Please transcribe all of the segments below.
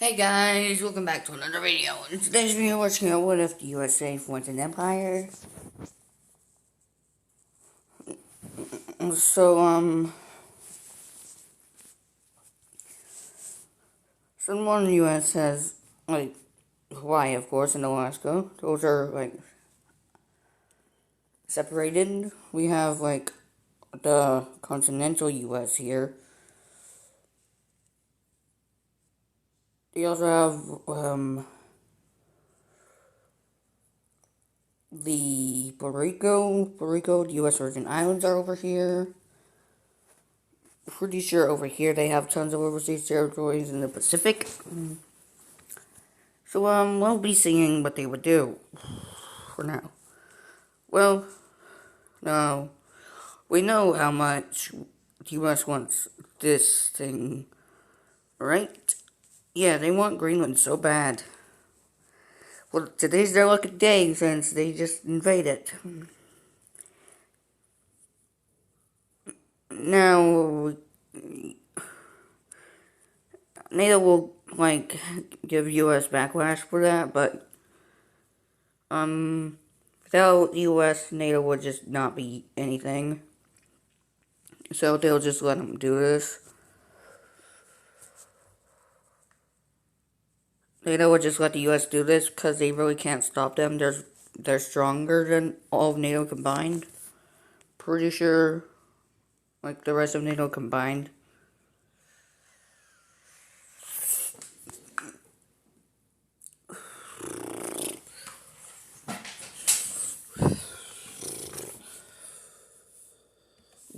Hey guys, welcome back to another video. In today's video, we're watching out what if the USA formed an empire. So, someone in the US has, like, Hawaii, of course, and Alaska. Those are, like, separated. We have, like, the continental US here. We also have, the Puerto Rico, the US Virgin Islands are over here. Pretty sure over here they have tons of overseas territories in the Pacific. So, we'll be seeing what they would do for now. Well, now, we know how much the US wants this thing, right? Yeah, they want Greenland so bad. Well, today's their lucky day since they just invaded. Now, NATO will, like, give US backlash for that, but, without the US, NATO would just not be anything. So they'll just let them do this. NATO would just let the US do this because they really can't stop them. They're stronger than all of NATO combined. Pretty sure, like the rest of NATO combined.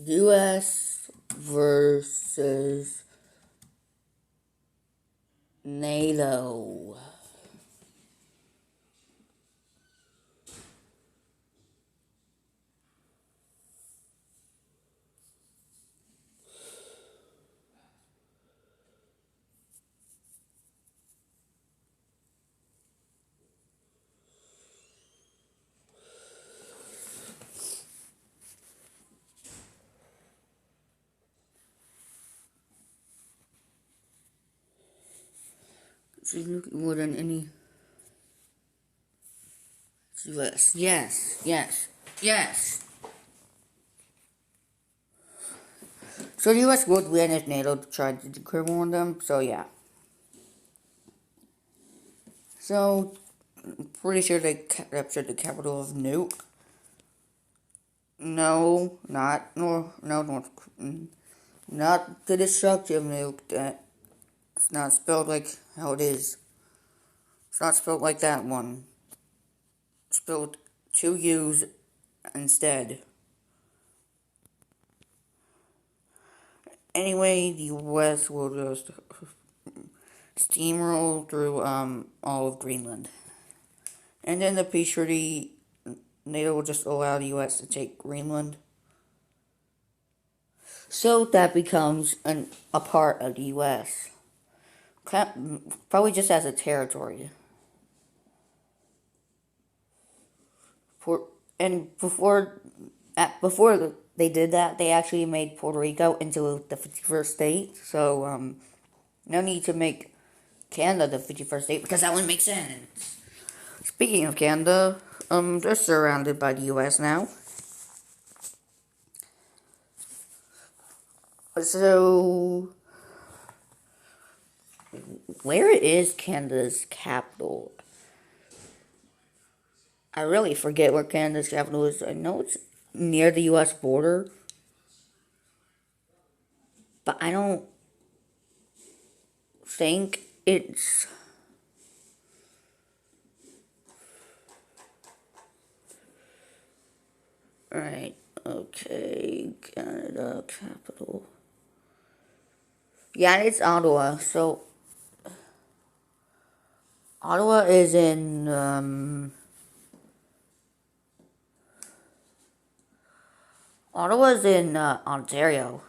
US versus NATO. More than any US. Yes. So the US would win if NATO tried to declare war on them, so yeah. So, pretty sure they captured the capital of Nuke. No, not the destructive Nuke. It's not spelled like how it is. It's not spelled like that one. It's spelled two U's instead. Anyway, the US will just steamroll through all of Greenland. And then the peace treaty, NATO will just allow the US to take Greenland. So that becomes a part of the US. Probably just as a territory. Before they did that, they actually made Puerto Rico into the 51st state. So, no need to make Canada the 51st state because that wouldn't make sense. Speaking of Canada, they're surrounded by the US now. So, where is Canada's capital? I really forget where Canada's capital is. I know it's near the US border, but I don't think it's... Alright, okay, Canada capital. Yeah, it's Ottawa. So, Ottawa is in, Ottawa's in, Ontario.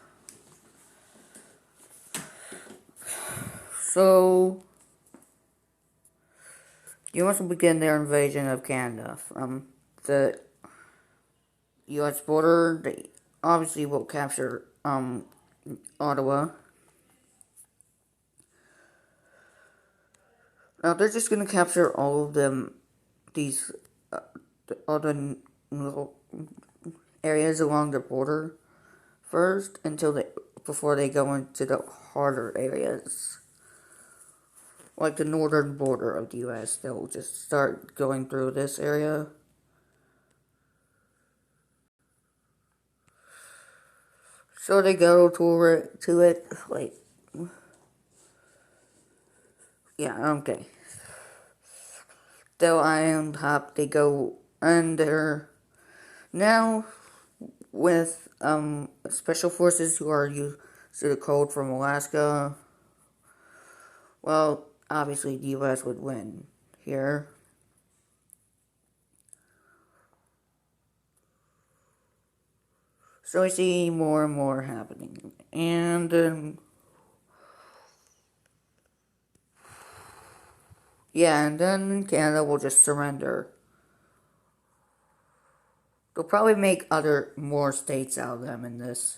So, you must begin their invasion of Canada from the U.S. border. They obviously will capture, Ottawa. Now they're just gonna capture all of them, these, all the little areas along the border first before they go into the harder areas. Like the northern border of the US, they'll just start going through this area. So they go to it, like, yeah, okay. They'll island hop, they go under. Now, with, special forces who are used to the cold from Alaska, well, obviously the US would win here. So I see more and more happening. And, yeah, and then Canada will just surrender. They'll probably make more states out of them in this.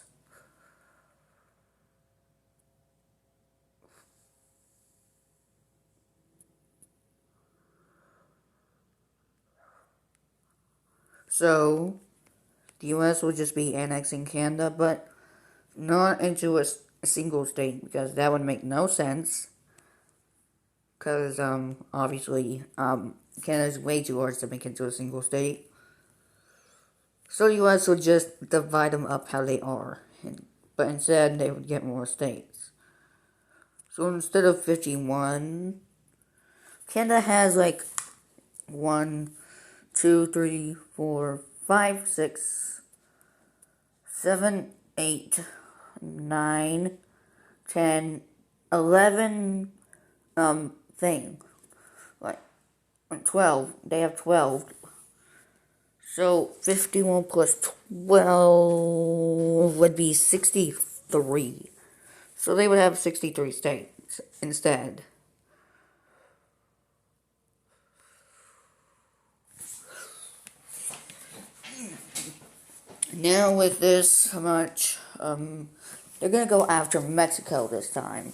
So, the US will just be annexing Canada, but not into a single state, because that would make no sense. Because, obviously, Canada's way too large to make into a single state. So the US would just divide them up how they are. But instead, they would get more states. So instead of 51, Canada has like 1, 2, 3, 4, 5, 6, 7, 8, 9, 10, 11, thing. Like, 12. They have 12. So, 51 plus 12 would be 63. So they would have 63 states instead. Now with this much, they're gonna go after Mexico this time.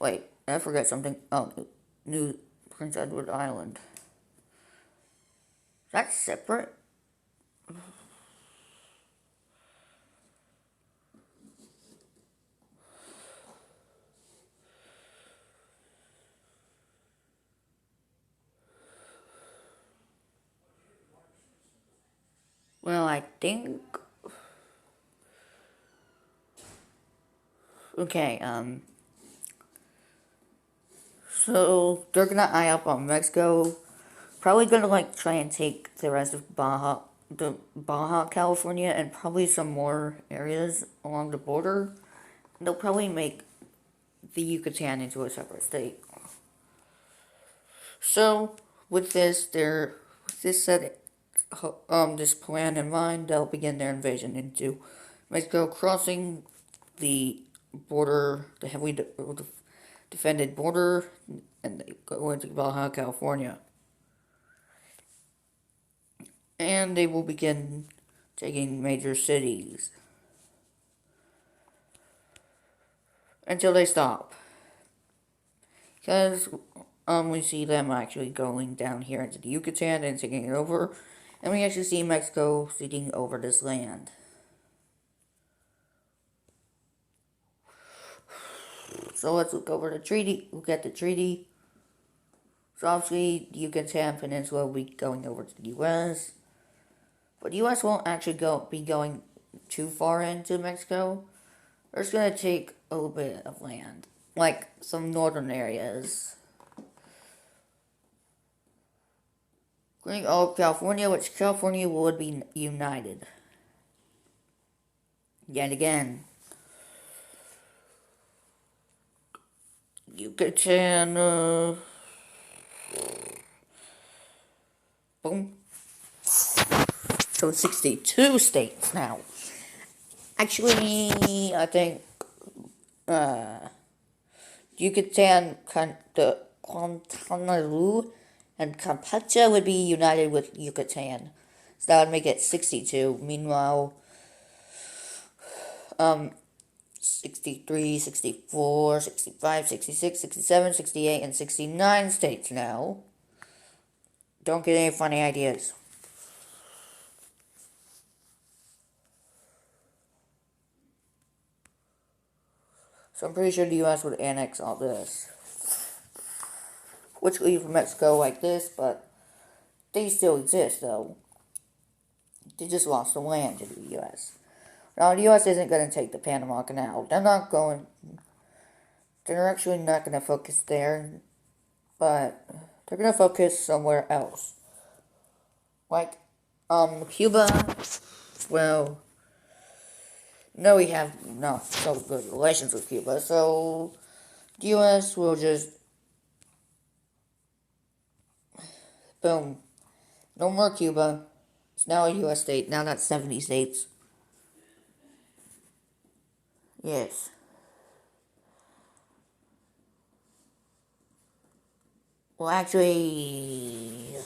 Wait, I forgot something. Oh, New Prince Edward Island. That's separate? Well, I think... Okay, so they're gonna eye up on Mexico. Probably gonna, like, try and take the rest of Baja California, and probably some more areas along the border. They'll probably make the Yucatan into a separate state. So, with this plan in mind, they'll begin their invasion into Mexico, crossing the border, the heavily defended border, and they go into Baja California. And they will begin taking major cities until they stop. Because we see them actually going down here into the Yucatan and taking it over, and we actually see Mexico taking over this land. So let's look over the treaty. Look at the treaty. So obviously, the Yucatan Peninsula will be going over to the U.S., but the U.S. won't actually be going too far into Mexico. They're just gonna take a little bit of land, like some northern areas. Including all of California, which California would be united. Yet again. Yucatan, boom. So 62 states now. Actually, I think, Yucatan, the Guantanamo, and Campeche would be united with Yucatan. So that would make it 62. Meanwhile, 63, 64, 65, 66, 67, 68, and 69 states now. Don't get any funny ideas. So I'm pretty sure the US would annex all this. Which leaves Mexico like this, but they still exist though. They just lost the land to the US. Now the US isn't going to take the Panama Canal. They're actually not going to focus there, but they're going to focus somewhere else. Like, Cuba, well, no, we have not so good relations with Cuba, so the US will just, boom, no more Cuba. It's now a US state, now that's 70 states. Yes. Well, actually,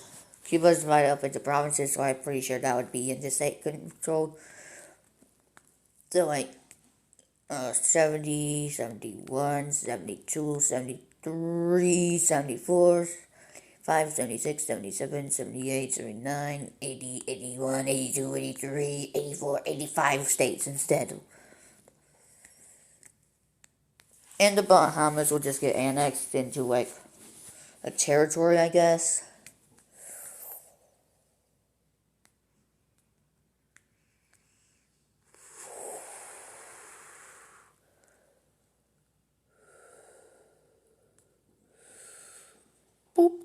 Cuba's divided up into provinces, so I'm pretty sure that would be into state controlled. So, like, 70, 71, 72, 73, 74, 5, 76, 77, 78, 79, 80, 81, 82, 83, 84, 85 states instead. And the Bahamas will just get annexed into, like, a territory, I guess. Boop.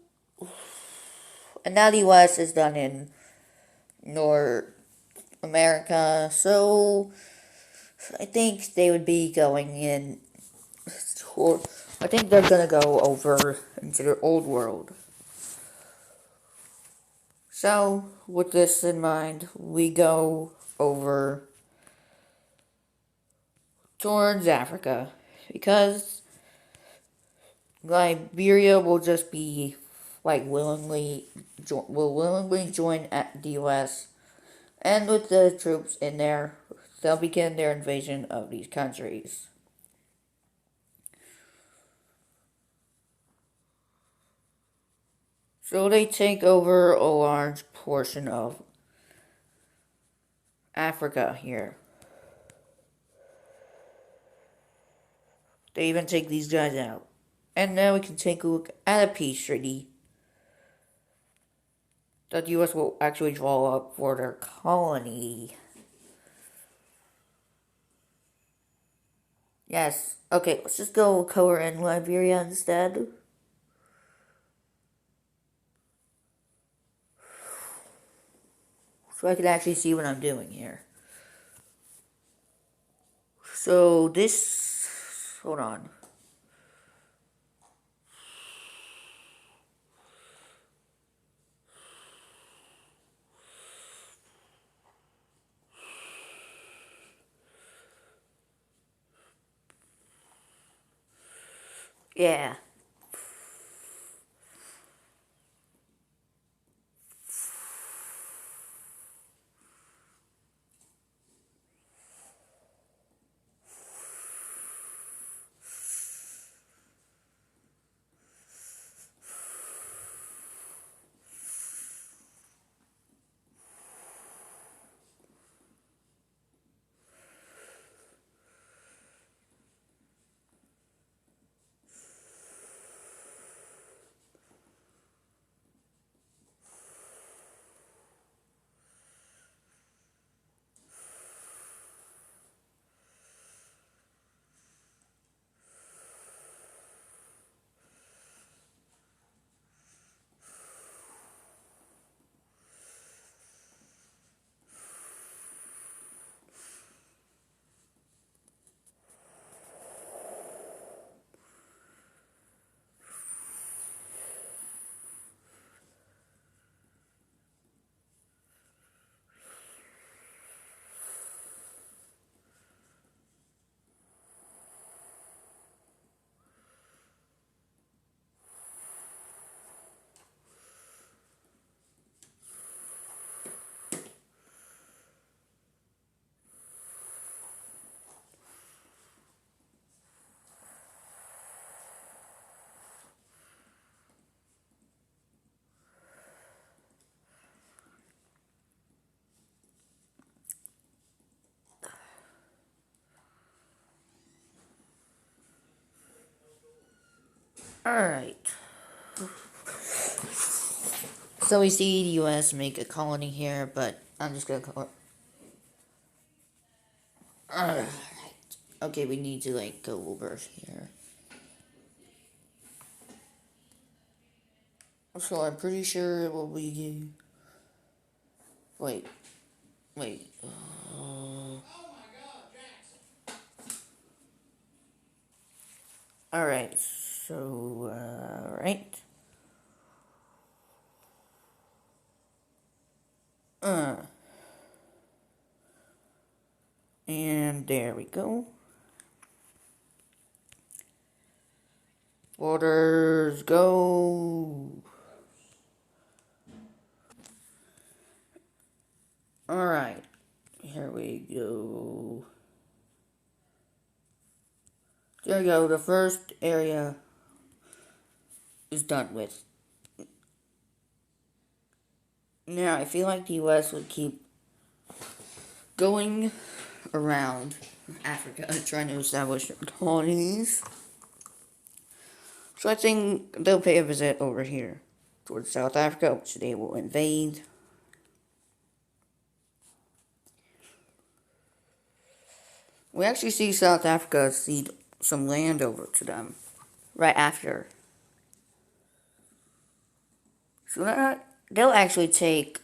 And now the US is done in North America, so I think they would be going in, or I think they're gonna go over into their old world. So, with this in mind, we go over towards Africa, because Liberia will just be, like, will willingly join the US, and with the troops in there, they'll begin their invasion of these countries. So they take over a large portion of Africa here. They even take these guys out. And now we can take a look at a peace treaty that the US will actually draw up for their colony. Yes. Okay, let's just go color in Liberia instead. So I can actually see what I'm doing here. So this, hold on. Yeah. Alright. So we see the US make a colony here, but I'm just gonna call it. Alright. Okay, we need to like go over here. So I'm pretty sure it will be. Wait. Wait. Alright. So, right. And there we go. Orders go. Alright. Here we go. There we go. The first area is done with. Now, I feel like the US would keep going around Africa trying to establish colonies. So I think they'll pay a visit over here towards South Africa, which they will invade. We actually see South Africa cede some land over to them right after. So they'll actually take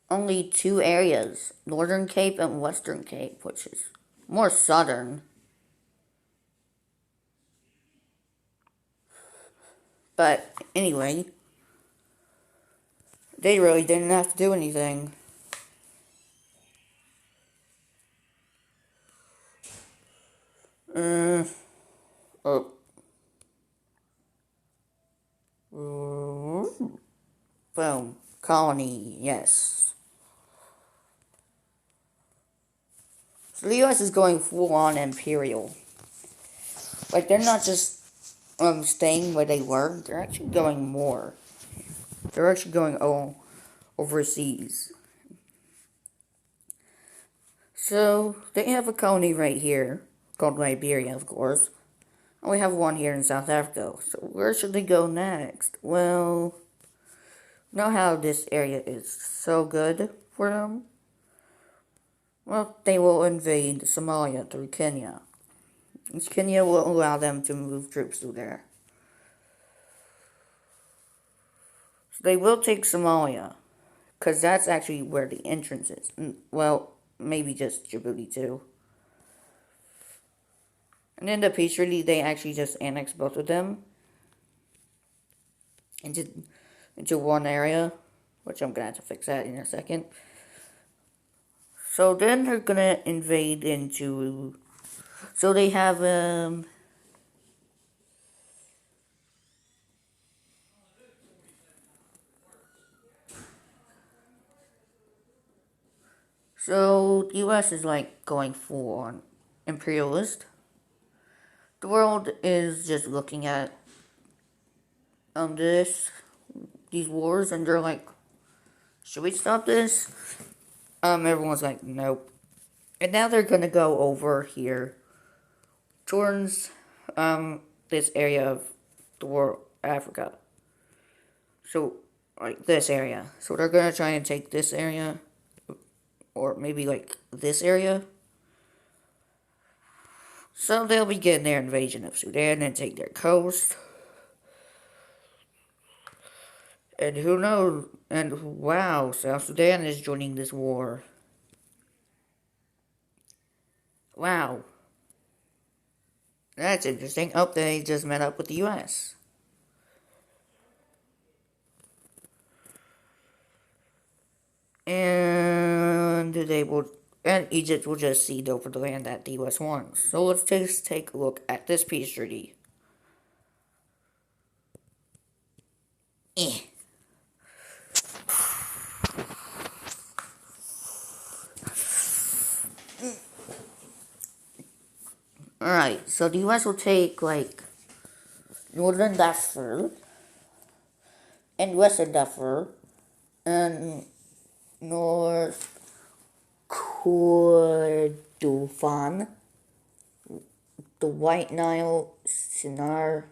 only two areas, Northern Cape and Western Cape, which is more southern. But anyway, they really didn't have to do anything. Oh. Boom. Colony, yes. So the US is going full on imperial. Like, they're not just staying where they were, they're actually going more. They're actually going all overseas. So, they have a colony right here, called Liberia, of course. And we have one here in South Africa. So, where should they go next? Well, you know how this area is so good for them? Well, they will invade Somalia through Kenya. Kenya will allow them to move troops through there. So they will take Somalia, because that's actually where the entrance is. Well, maybe just Djibouti too. And in the peace treaty, they actually just annexed both of them into one area, which I'm gonna have to fix that in a second. So then they're gonna invade into. So they have So the US is like going full on imperialist. The world is just looking at these wars, and they're like, should we stop this? Everyone's like, nope. And now they're gonna go over here towards this area of the world, Africa. So like this area. So they're gonna try and take this area, or maybe like this area. So they'll begin their invasion of Sudan and take their coast. And who knows? And wow, South Sudan is joining this war. Wow. That's interesting. Oh, they just met up with the US. And Egypt will just cede over the land that the US wants. So let's just take a look at this peace treaty. Eh. Alright, so the US will take, like, Northern Darfur, and Western Darfur, and North Kordofan. Dufan, the White Nile, Sinar,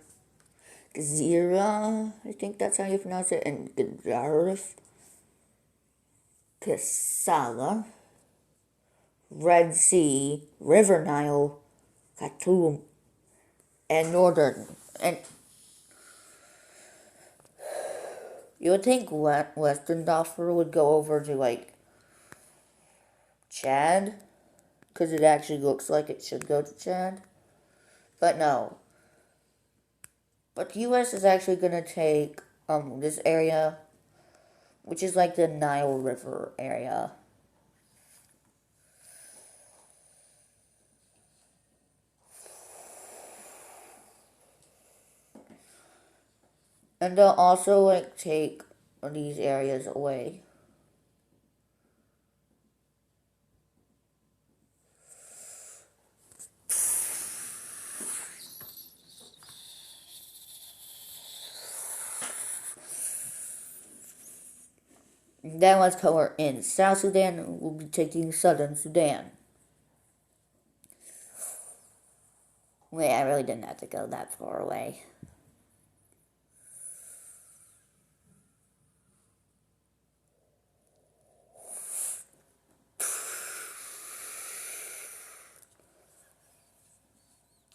Gezira, I think that's how you pronounce it, and Gedarif, Kassala, Red Sea, River Nile, Khartoum, and Northern. And you would think Western Darfur would go over to like Chad, because it actually looks like it should go to Chad. But no. But the US is actually going to take this area, which is like the Nile River area. And they'll also like take these areas away. Then let's cover in South Sudan, we'll be taking Southern Sudan. Wait, I really didn't have to go that far away.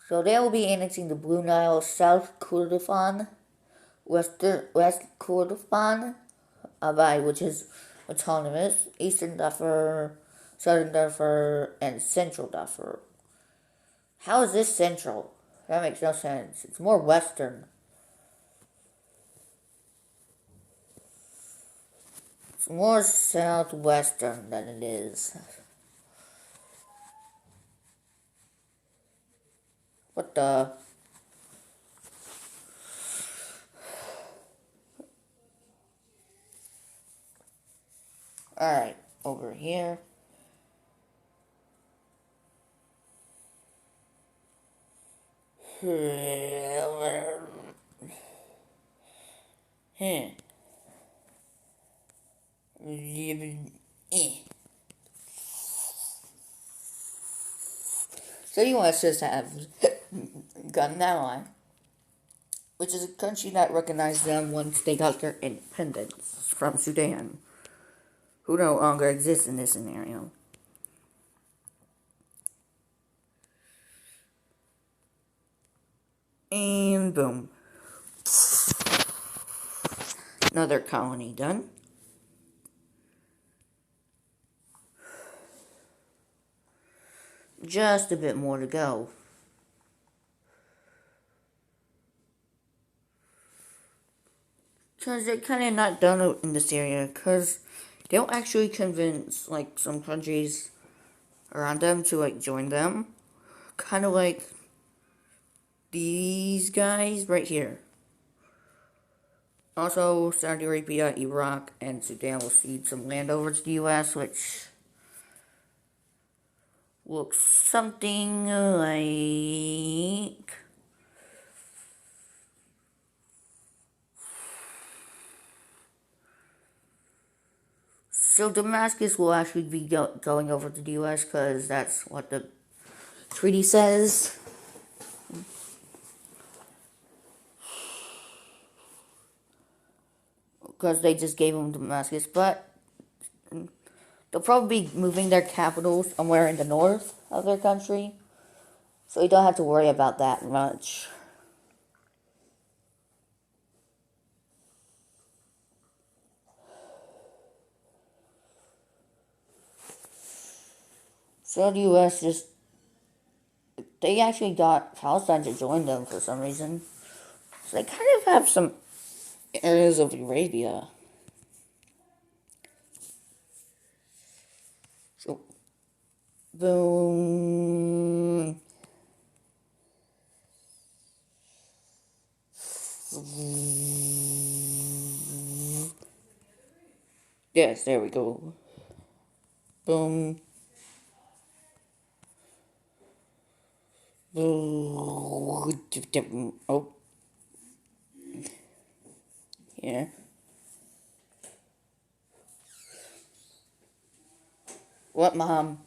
So they will be annexing the Blue Nile, South Kordofan, West Kordofan, Abai, which is autonomous, Eastern Darfur, Southern Darfur, and Central Darfur. How is this central? That makes no sense. It's more western. It's more southwestern than it is. What the? Alright, over here. So US just have gotten that line, which is a country that recognized them once they got their independence from Sudan, who no longer exists in this scenario. And boom. Another colony done. Just a bit more to go. Because they're kind of not done in this area, because they don't actually convince, like, some countries around them to, like, join them. Kind of like these guys right here. Also, Saudi Arabia, Iraq, and Sudan will cede some land over to the US, which looks something like... So Damascus will actually be going over to the US, because that's what the treaty says. Because they just gave them Damascus, but they'll probably be moving their capital somewhere in the north of their country, so you don't have to worry about that much. So the US just, they actually got Palestine to join them for some reason. So they kind of have some areas of Arabia. So, boom. Yes, there we go. Boom. Oh. Yeah. What, Mom?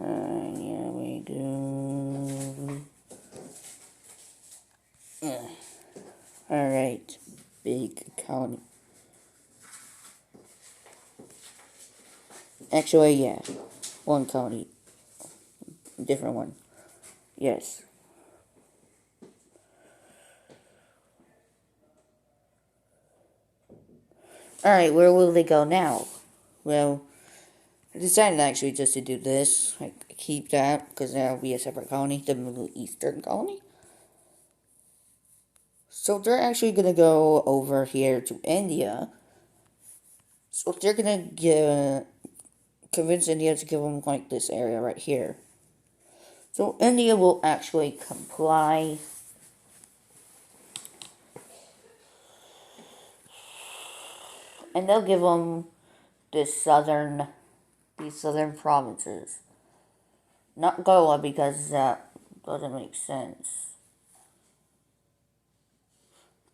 Yeah, we go. Alright, big colony. Actually, yeah, one colony. Different one. Yes. Alright, where will they go now? Well, I decided actually just to do this. Like, keep that, because that'll be a separate colony, the Middle Eastern colony. So they're actually gonna go over here to India. So they're gonna convince India to give them, like, this area right here. So India will actually comply. And they'll give them these southern provinces. Not Goa, because that doesn't make sense.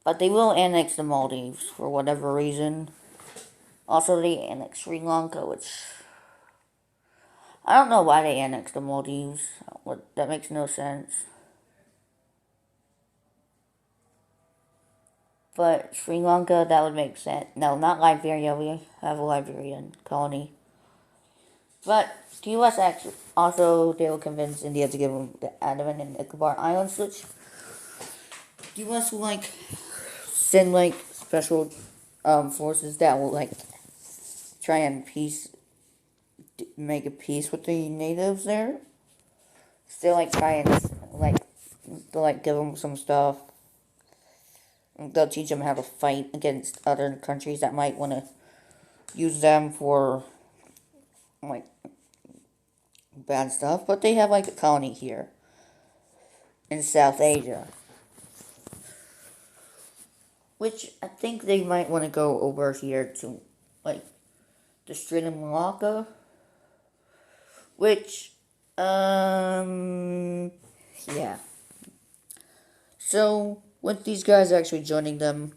But they will annex the Maldives for whatever reason. Also, they annexed Sri Lanka, which I don't know why they annexed the Maldives. That makes no sense. But Sri Lanka, that would make sense. No, not Liberia. We have a Liberian colony. But the U.S. actually also, they will convince India to give them the Andaman and Nicobar Islands, which the U.S. will, like, send, like, special forces that will, like, try and make a peace with the natives there. Still, like, try and, like, they'll, like, give them some stuff. They'll teach them how to fight against other countries that might want to use them for, like, bad stuff. But they have, like, a colony here in South Asia, which I think they might want to go over here to, like, the Strait of Malacca, which, yeah. So, with these guys actually joining the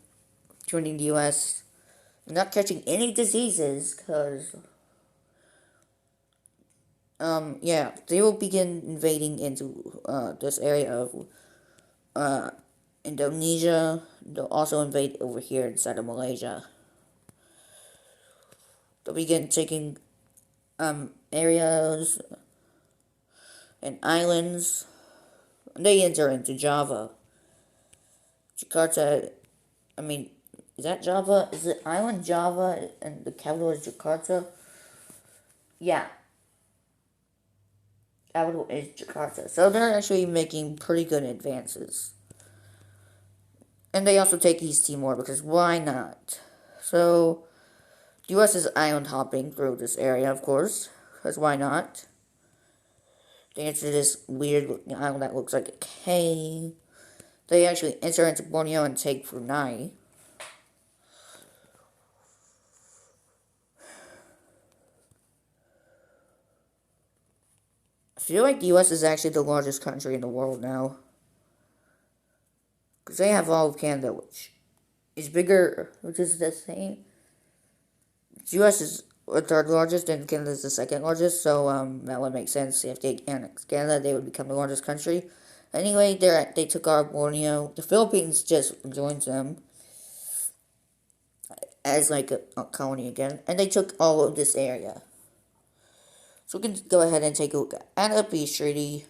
U.S., not catching any diseases, because, yeah, they will begin invading into, this area of, Indonesia. They'll also invade over here inside of Malaysia. They'll begin taking, areas and islands. They enter into Java. Jakarta, I mean, is that Java? Is it island Java and the capital is Jakarta? Yeah. Capital is Jakarta. So they're actually making pretty good advances. And they also take East Timor, because why not? So, the U.S. is island hopping through this area, of course, because why not? They enter this weird island that looks like a K. They actually enter into Borneo and take Brunei. I feel like the U.S. is actually the largest country in the world now. Because they have all of Canada, which is bigger, which is the same. The U.S. is the third largest, and Canada is the second largest, so that would make sense. If they annex Canada, they would become the largest country. Anyway, they took our Borneo. The Philippines just joined them as, like, a colony again, and they took all of this area. So we can go ahead and take a look at a peace treaty.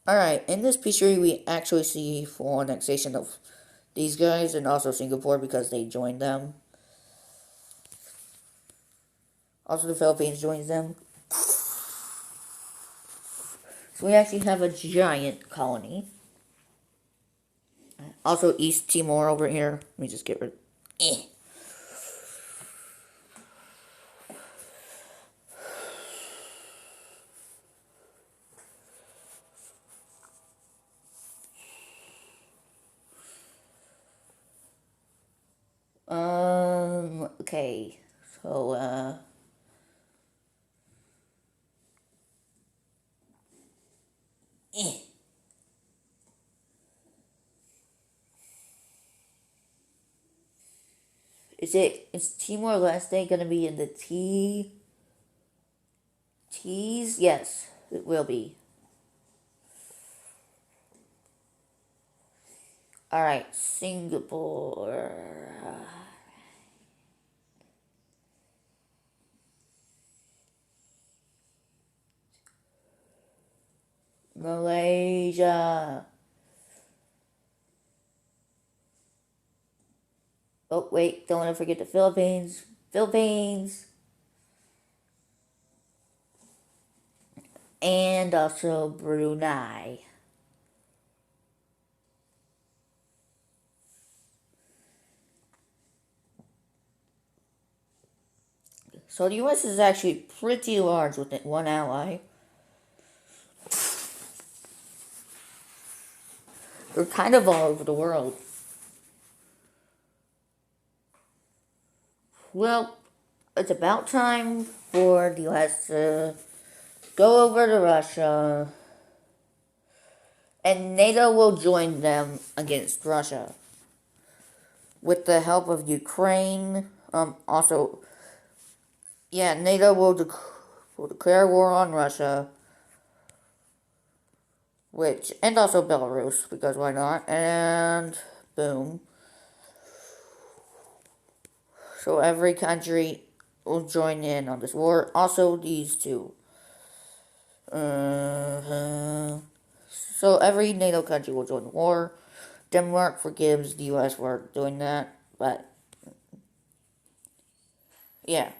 Alright, in this peace treaty, we actually see full annexation of these guys and also Singapore because they joined them. Also, the Philippines joins them. So we actually have a giant colony. Also, East Timor over here. Let me just get rid. Eh. Okay. So, eh. Is Timor-Leste gonna be in the T's? Yes, it will be. Alright, Singapore. Malaysia. Oh, wait, don't want to forget the Philippines. Philippines. And also Brunei. So the US is actually pretty large with one ally. They're kind of all over the world. Well, it's about time for the US to go over to Russia, and NATO will join them against Russia. With the help of Ukraine, also, yeah, NATO will declare war on Russia, and also Belarus, because why not, and boom. So every country will join in on this war, also these two. So every NATO country will join the war. Denmark forgives the US for doing that, but yeah.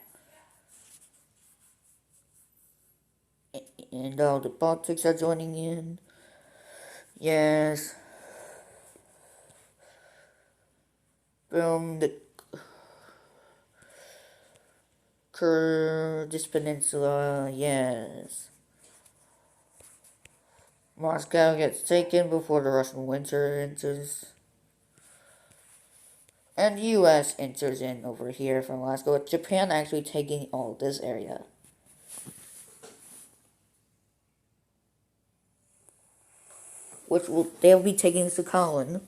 And all the Baltics are joining in. Yes. Boom, the Kurdish Peninsula, yes. Moscow gets taken before the Russian winter enters. And the US enters in over here from Alaska, with Japan actually taking all this area. They'll be taking Sakhalin.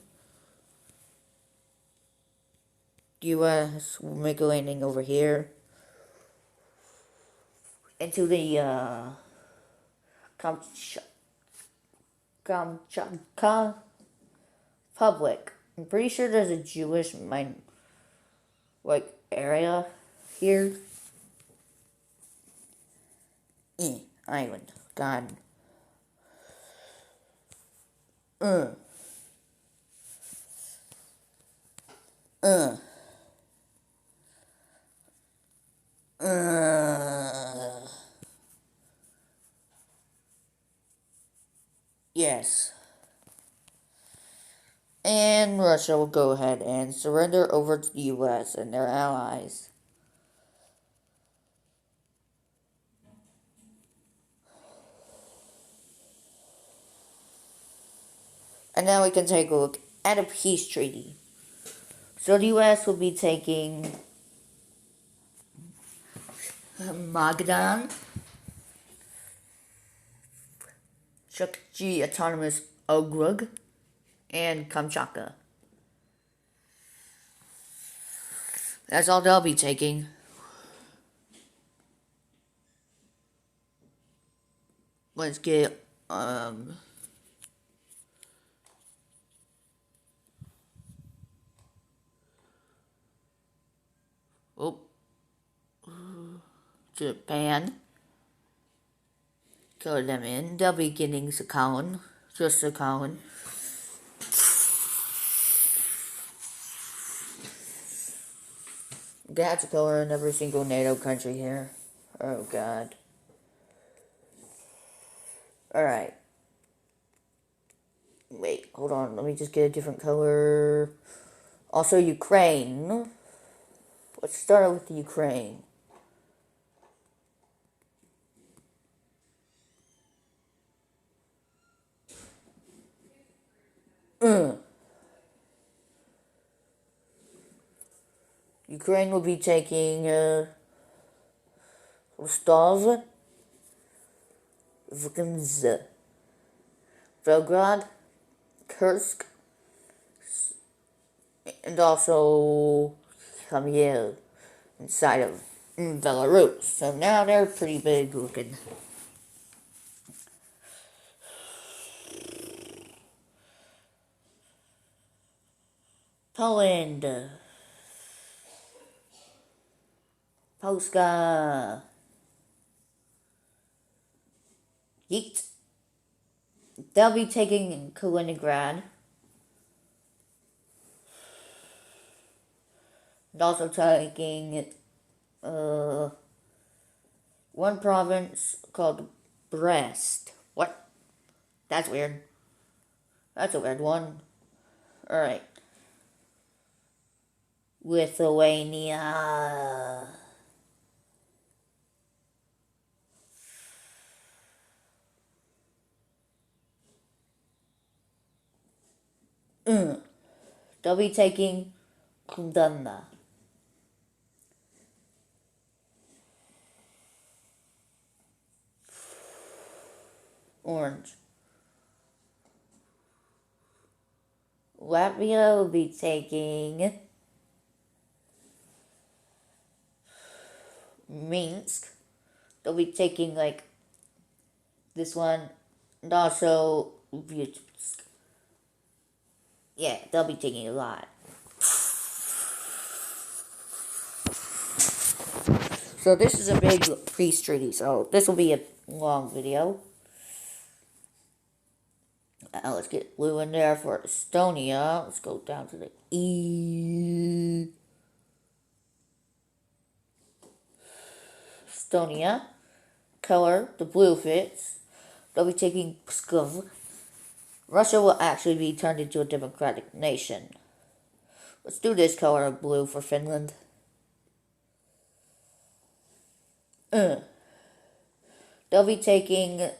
The US will make a landing over here into the Kamchatka Public. I'm pretty sure there's a Jewish area here. Island. God. Uh. Yes. And Russia will go ahead and surrender over to the US and their allies. And now we can take a look at a peace treaty. So the US will be taking Magadan, Chukchi Autonomous Okrug, and Kamchatka. That's all they'll be taking. Let's get, Japan. Color them in. They'll be getting Sakhalin. Just Sakhalin. They have to color in every single NATO country here. Oh god. Alright. Wait, hold on. Let me just get a different color. Also, Ukraine. Let's start with Ukraine. Ukraine will be taking Rostov, Vrknz, Belgrade, Kursk, and also come here inside of Belarus. So now they're pretty big looking. Poland. Polska. Yeet. They'll be taking Kaliningrad. And also taking one province called Brest. What? That's weird. That's a weird one. Alright. Lithuania. They'll be taking Kundana. Orange. Latvia will be taking Minsk. They'll be taking like this one, and also Vitebsk. Yeah, they'll be taking a lot. So this is a big peace treaty, so this will be a long video. Let's get blue in there for Estonia. Let's go down to the E. Estonia. Color, the blue fits. They'll be taking Pskov. Russia will actually be turned into a democratic nation. Let's do this color of blue for Finland. They'll be taking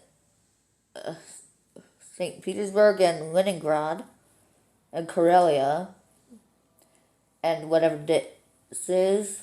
St. Petersburg and Leningrad and Karelia and whatever this is.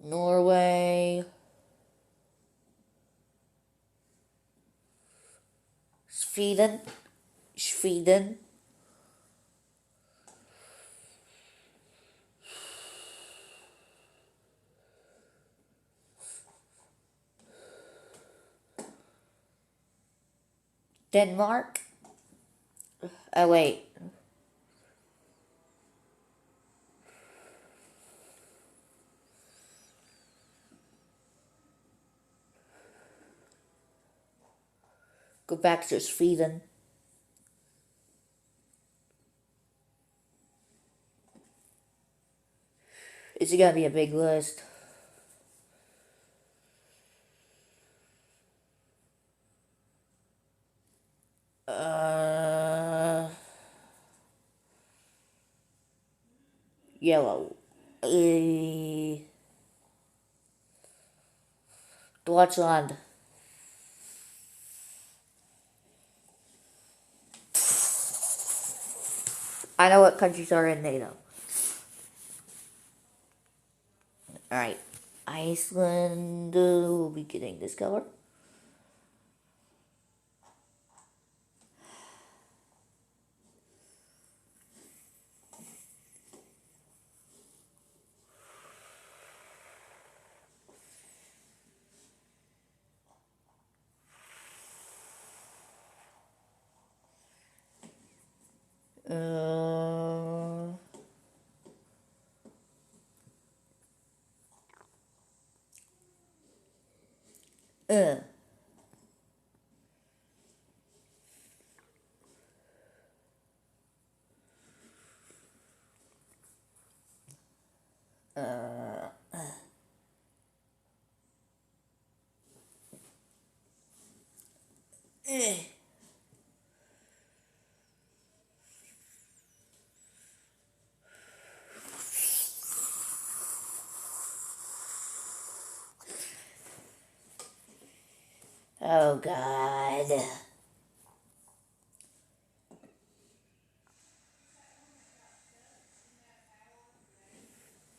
Norway, Sweden, Denmark. Oh wait. Go back to Sweden. Is it gonna be a big list? Yellow. Deutschland. I know what countries are in NATO. Alright. Iceland will be getting this color. Oh, God.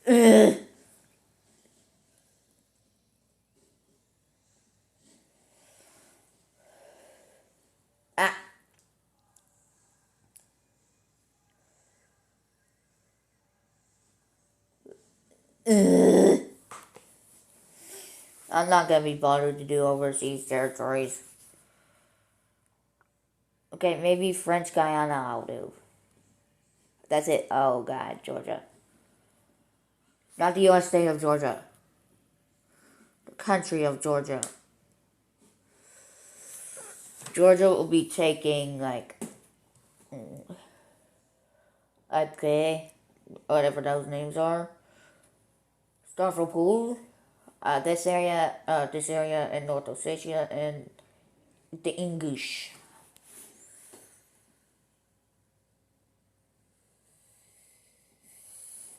Ugh. Ah. Ugh. I'm not gonna be bothered to do overseas territories. Okay, maybe French Guyana I'll do. That's it. Oh, God, Georgia. Not the U.S. state of Georgia. The country of Georgia. Georgia will be taking, like, okay, whatever those names are. Stavropol, this area in North Ossetia, and the English.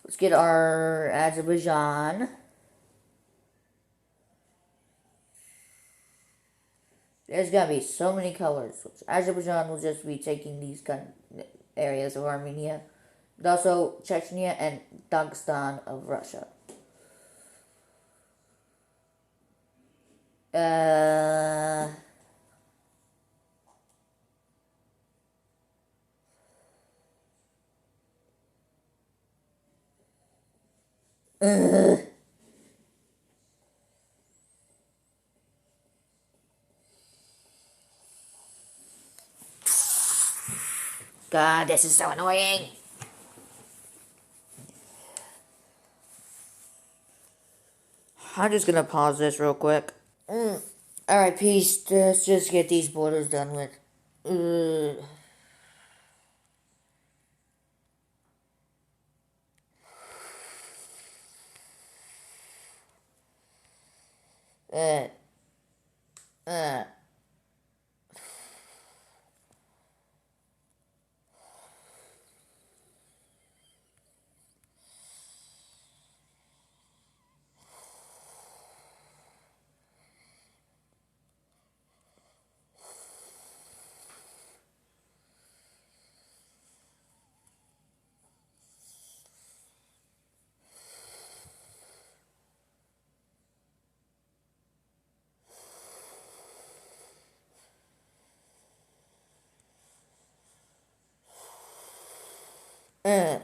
Let's get our Azerbaijan. There's gonna be so many colors. Azerbaijan will just be taking these areas of Armenia, and also Chechnya and Dagestan of Russia. Uh. Ugh. God, this is so annoying. I'm just gonna pause this real quick. Alright, peace. Let's just get these borders done with. Ugh. Uh, uh. Uh.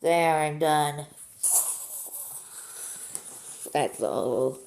There, I'm done. That's all.